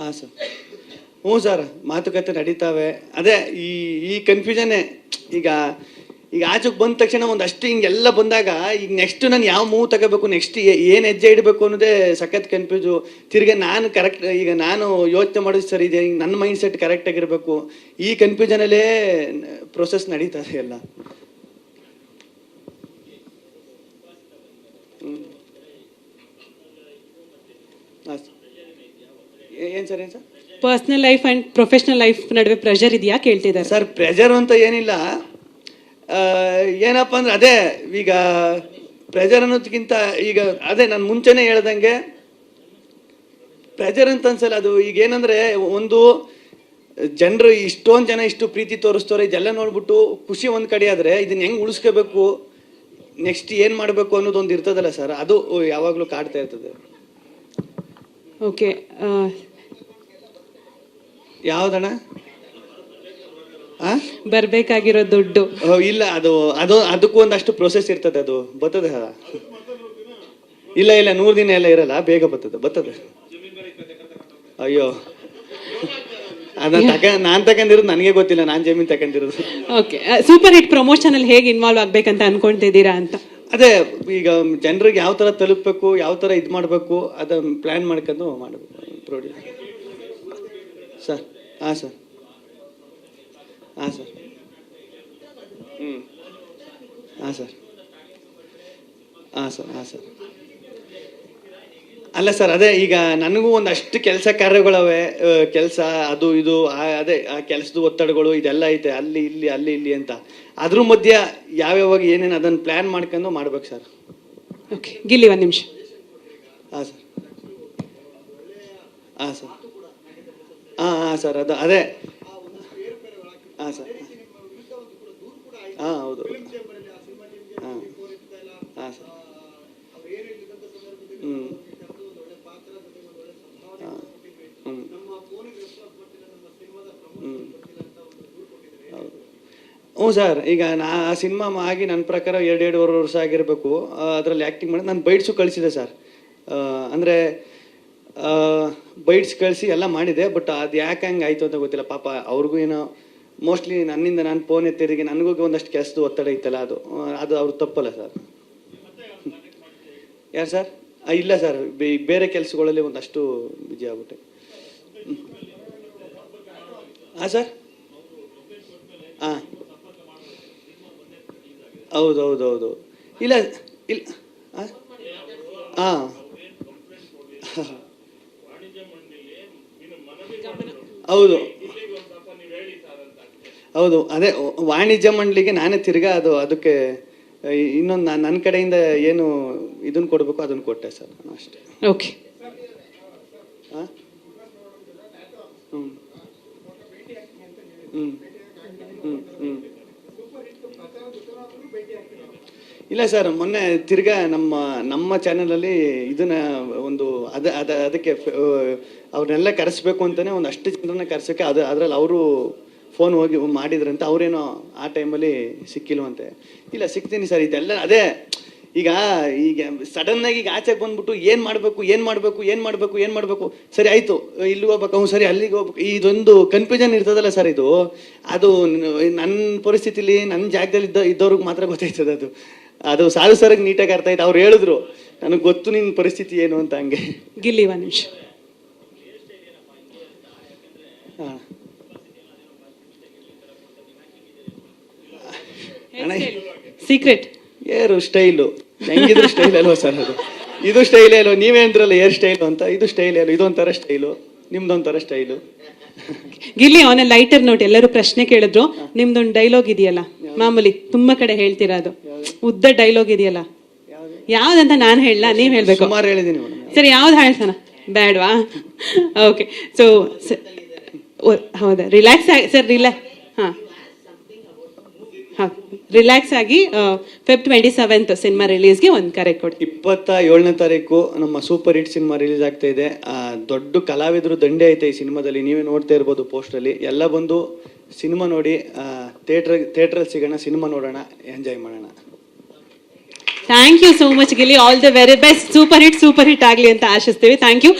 ಹಾಂ ಸರ್. ಹ್ಞೂ ಸರ್, ಮಾತುಕತೆ ನಡೀತಾವೆ. ಅದೇ ಈ ಈ ಕನ್ಫ್ಯೂಷನ್ನೇ. ಈಗ ಈಗ ಆಚೆಗೆ ಬಂದ ತಕ್ಷಣ ಒಂದಷ್ಟು ಹಿಂಗೆಲ್ಲ ಬಂದಾಗ ಈಗ ನೆಕ್ಸ್ಟ್ ನಾನು ಯಾವ ಮೂವ್ ತಗೋಬೇಕು, ನೆಕ್ಸ್ಟ್ ಏನು ಹೆಜ್ಜೆ ಇಡಬೇಕು ಅನ್ನೋದೇ ಸಖತ್ ಕನ್ಫ್ಯೂಸು. ತಿರ್ಗಿ ನಾನು ಕರೆಕ್ಟ್, ಈಗ ನಾನು ಯೋಚನೆ ಮಾಡೋದು ಸರಿ ಇದೆ, ಈಗ ನನ್ನ ಮೈಂಡ್ ಸೆಟ್ ಕರೆಕ್ಟಾಗಿರಬೇಕು. ಈ ಕನ್ಫ್ಯೂಷನಲ್ಲೇ ಪ್ರೊಸೆಸ್ ನಡೀತಾರೆ ಎಲ್ಲ. ಏನು ಸರ್, ಏನು sir? Personal life and professional life ನಡುವೆ ಪ್ರೆಷರ್ ಇದೆಯಾ ಕೇಳ್ತಿದ್ದಾರೆ ಸರ್. ಪ್ರೆಷರ್ ಅಂತ ಏನಿಲ್ಲ, ಏನಪ್ಪ ಅಂದ್ರೆ ಅದೇ ಈಗ ಪ್ರೆಷರ್ ಅನ್ನೋದಕ್ಕಿಂತ ಈಗ ಅದೇ ನಾನು ಮುಂಚೆನೇ ಹೇಳ್ದಂಗೆ ಪ್ರೆಷರ್ ಅಂತ ಅನ್ಸಲ್ಲ. ಅದು ಈಗ ಏನಂದ್ರೆ ಒಂದು ಜನರು ಇಷ್ಟೊಂದು ಜನ ಇಷ್ಟು ಪ್ರೀತಿ ತೋರಿಸ್ತವ್ರೆ, ಇದೆಲ್ಲ ನೋಡ್ಬಿಟ್ಟು ಖುಷಿ ಒಂದು ಕಡೆ ಆದರೆ ಇದನ್ನ ಹೆಂಗೆ ಉಳಿಸ್ಕೋಬೇಕು, ನೆಕ್ಸ್ಟ್ ಏನು ಮಾಡಬೇಕು ಅನ್ನೋದೊಂದು ಇರ್ತದಲ್ಲ ಸರ್, ಅದು ಯಾವಾಗಲೂ ಕಾಡ್ತಾ ಇರ್ತದೆ. ಓಕೆ, ಯಾವ್ದಣ್ಣ? ಬರ್ಬೇಕಾಗಿರೋ ದುಡ್ಡು ಇಲ್ಲ, ಅದು ಅದು ಅದಕ್ಕೂ ಒಂದಷ್ಟು ಪ್ರೊಸೆಸ್ ಇರ್ತದೆ, ಅದು ಬರ್ತದೆ. ಇಲ್ಲ ಇಲ್ಲ, 100 ದಿನ ಎಲ್ಲ ಇರಲ್ಲ, ಬೇಗ ಬರ್ತದೆ. ಅಯ್ಯೋ, ಅದನ್ನ ನಾನ್ ತಗೊಂಡಿರೋದು ನನಗೆ ಗೊತ್ತಿಲ್ಲ, ನಾನ್ ಜಮೀನ್ ತಗೊಂಡಿರೋದು. ಓಕೆ, ಸೂಪರ್ ಹಿಟ್ ಪ್ರಮೋಷನ್ ಅಲ್ಲಿ ಹೇಗೆ ಇನ್ವಾಲ್ವ್ ಆಗ್ಬೇಕಂತ ಅನ್ಕೊಂತಿದ್ದೀರಾ ಅಂತ? ಅದೇ ಈಗ ಜನರಿಗೆ ಯಾವ ತರ ತಲುಪಬೇಕು, ಯಾವ ತರ ಇದು ಮಾಡಬೇಕು, ಅದನ್ನ ಪ್ಲಾನ್ ಮಾಡ್ಕೊಂಡು ಮಾಡಬೇಕು. Produce sir. ಹಾಂ ಸರ್, ಹಾಂ ಸರ್. ಹಾಂ ಸರ್, ಹಾಂ ಸರ್, ಹಾಂ ಸರ್. ಅಲ್ಲ ಸರ್, ಅದೇ ಈಗ ನನಗೂ ಒಂದಷ್ಟು ಕೆಲಸ ಕಾರ್ಯಗಳವೆ, ಕೆಲಸ ಅದು ಇದು, ಅದೇ ಆ ಕೆಲಸದ ಒತ್ತಡಗಳು ಇದೆಲ್ಲ ಐತೆ, ಅಲ್ಲಿ ಇಲ್ಲಿ ಅಂತ. ಅದ್ರ ಮಧ್ಯೆ ಯಾವ್ಯಾವಾಗ ಏನೇನು ಅದನ್ನು ಪ್ಲಾನ್ ಮಾಡ್ಕೊಂಡು ಮಾಡ್ಬೇಕು ಸರ್. ಓಕೆ, ಗಿಲ್ಲಿ 1 ನಿಮಿಷ. ಹಾಂ ಸರ್, ಹಾಂ ಸರ್, ಹಾಂ ಸರ್, ಅದೇ ಹಾಂ ಸರ್, ಹಾಂ ಹೌದು, ಹಾಂ ಹಾಂ ಸರ್, ಹ್ಞೂ ಹ್ಞೂ ಸರ್. ಈಗ ಆ ಸಿನಿಮಾ ಆಗಿ ನನ್ನ ಪ್ರಕಾರ 2.5 ವರ್ಷ ಆಗಿರಬೇಕು. ಅದರಲ್ಲಿ ಆ್ಯಕ್ಟಿಂಗ್ ಮಾಡಿ ನಾನು ಬೈಟ್ಸು ಕಳಿಸಿದೆ ಸರ್. ಅಂದರೆ ಬೈಟ್ಸ್ ಕಳಿಸಿ ಎಲ್ಲ ಮಾಡಿದೆ, ಬಟ್ ಅದು ಯಾಕೆ ಹಂಗೆ ಆಯಿತು ಅಂತ ಗೊತ್ತಿಲ್ಲ. ಪಾಪ ಅವ್ರಿಗೂ ಏನೋ ಮೋಸ್ಟ್ಲಿ ನನ್ನಿಂದ ನಾನು ಫೋನ್ ಎತ್ತಿರಿಗೆ ನನಗೂ ಒಂದಷ್ಟು ಕೆಲಸದ ಒತ್ತಡ ಇತ್ತಲ್ಲ, ಅದು ಅವ್ರು ತಪ್ಪಲ್ಲ ಸರ್. ಯಾರು ಸರ್? ಇಲ್ಲ ಸರ್, ಬೇರೆ ಕೆಲಸಗಳಲ್ಲಿ ಒಂದಷ್ಟು ಬಿಜಿ ಆಗ್ಬಿಟ್ಟೆ. ಹಾಂ ಸರ್, ಹಾಂ ಹೌದು. ಇಲ್ಲ ಇಲ್ಲ, ಹಾಂ ಹೌದು, ಅದೇ ವಾಣಿಜ್ಯ ಮಂಡಳಿಗೆ ನಾನೇ ತಿರ್ಗಾ ಅದಕ್ಕೆ ಇನ್ನೊಂದು ನನ್ನ ಕಡೆಯಿಂದ ಏನು ಇದನ್ನು ಕೊಡಬೇಕು ಅದನ್ನು ಕೊಟ್ಟೆ ಸರ್, ನಾನು ಅಷ್ಟೇ. ಓಕೆ, ಹಾಂ, ಇಲ್ಲ ಸರ್, ಮೊನ್ನೆ ತಿರ್ಗಾ ನಮ್ಮ ಚಾನಲಲ್ಲಿ ಇದನ್ನ ಒಂದು ಅದಕ್ಕೆ ಅವ್ರನ್ನೆಲ್ಲ ಕರೆಸ್ಬೇಕು ಅಂತಾನೆ ಒಂದಷ್ಟು ಜನರನ್ನ ಕರೆಸೋಕ್ಕೆ ಅದರಲ್ಲಿ ಅವರು ಫೋನ್ ಹೋಗಿ ಮಾಡಿದ್ರಂತೆ. ಅವರೇನೋ ಆ ಟೈಮಲ್ಲಿ ಸಿಕ್ಕಿಲ್ವಂತೆ. ಇಲ್ಲ, ಸಿಗ್ತೀನಿ ಸರ್. ಇದೆಲ್ಲ ಅದೇ ಈಗ ಸಡನ್ ಆಗಿ ಈಗ ಆಚೆಗೆ ಬಂದ್ಬಿಟ್ಟು ಏನು ಮಾಡಬೇಕು, ಸರಿ ಆಯಿತು, ಇಲ್ಲಿ ಹೋಗ್ಬೇಕು, ಸರಿ ಅಲ್ಲಿಗೆ ಹೋಗ್ಬೇಕು, ಇದೊಂದು ಕನ್ಫ್ಯೂಷನ್ ಇರ್ತದಲ್ಲ ಸರ್. ಅದು ನನ್ನ ಪರಿಸ್ಥಿತಿಲಿ ನನ್ನ ಜಾಗದಲ್ಲಿ ಇದ್ದವ್ರಿಗೆ ಮಾತ್ರ ಗೊತ್ತಾಯ್ತದೆ. ಅದು ಸಾಲು ಸರಿಗೆ ನೀಟಾಗಿ ಅರ್ಥ ಆಯ್ತು. ಅವ್ರು ಹೇಳಿದ್ರು, ನನಗೆ ಗೊತ್ತು ನಿನ್ನ ಪರಿಸ್ಥಿತಿ ಏನು ಅಂತ. ಹಂಗೆ ಗಿಲ್ಲಿ 1 ನಿಮಿಷ. ಹಾಂ ಸೀಕ್ರೆಟ್ ಸ್ಟೈಲು ಹೆಂಗಿದ್ರು ಸ್ಟೈಲ್ ಅಲ್ವಾ ಸರ್? ಇದು ಸ್ಟೈಲೇ ಅಲ್ವ? ನೀವೇ ಅಂದ್ರಲ್ಲ ಏರ್ ಸ್ಟೈಲು ಅಂತ, ಇದು ಸ್ಟೈಲೇ ಅಲ್ವ? ಇದೊಂಥರ ಸ್ಟೈಲು, ನಿಮ್ದೊಂಥರ style. Gilli, on a lighter note, ಎಲ್ಲರೂ ಪ್ರಶ್ನೆ ಕೇಳಿದ್ರು, ನಿಮ್ದೊಂದು ಡೈಲಾಗ್ ಇದೆಯಲ್ಲ, ಮಾಮೂಲಿ ತುಂಬಾ ಕಡೆ ಹೇಳ್ತೀರಾ, ಅದು ಉದ್ದ ಡೈಲಾಗ್ ಇದೆಯಲ್ಲ, ಯಾವ್ದಂತ ನಾನು ಹೇಳಲ್ಲ, ನೀವ್ ಹೇಳ್ಬೇಕು. ಸುಮಾರು ಹೇಳಿದೀನಿ. ಸರಿ, ಯಾವ್ದು ಹೇಳ್ತಾನ? ಬೇಡವಾ? ಓಕೆ, ಸೊ ಹೌದಾ, ರಿಲ್ಯಾಕ್ಸ್ ಆಗಿ ಸರ್, ರಿಲ್ಯಾಕ್ಸ್ ಆಗಿ ಫೆಬ್ 27 ಸಿನಿಮಾ ರಿಲೀಸ್ಗೆ ಒಂದು ಕರೆ ಕೊಡಿ. 27ನೇ ತಾರೀಕು ನಮ್ಮ ಸೂಪರ್ ಹಿಟ್ ಸಿನಿಮಾ ರಿಲೀಸ್ ಆಗ್ತಾ ಇದೆ. ದೊಡ್ಡ ಕಲಾವಿದರು ದಂಡೆ ಐತೆ ಈ ಸಿನಿಮಾದಲ್ಲಿ, ನೀವೇ ನೋಡ್ತಾ ಇರ್ಬೋದು ಪೋಸ್ಟಲ್ಲಿ. ಎಲ್ಲ ಬಂದು ಸಿನಿಮಾ ನೋಡಿ, ಥಿಯೇಟ್ರಲ್ಲಿ ಸಿಗೋಣ, ಸಿನಿಮಾ ನೋಡೋಣ, ಎಂಜಾಯ್ ಮಾಡೋಣ. Thank you so much Gilli, all the very best. Super hit ಆಗಲಿ ಅಂತ ಆಶಿಸ್ತೀವಿ. Thank you.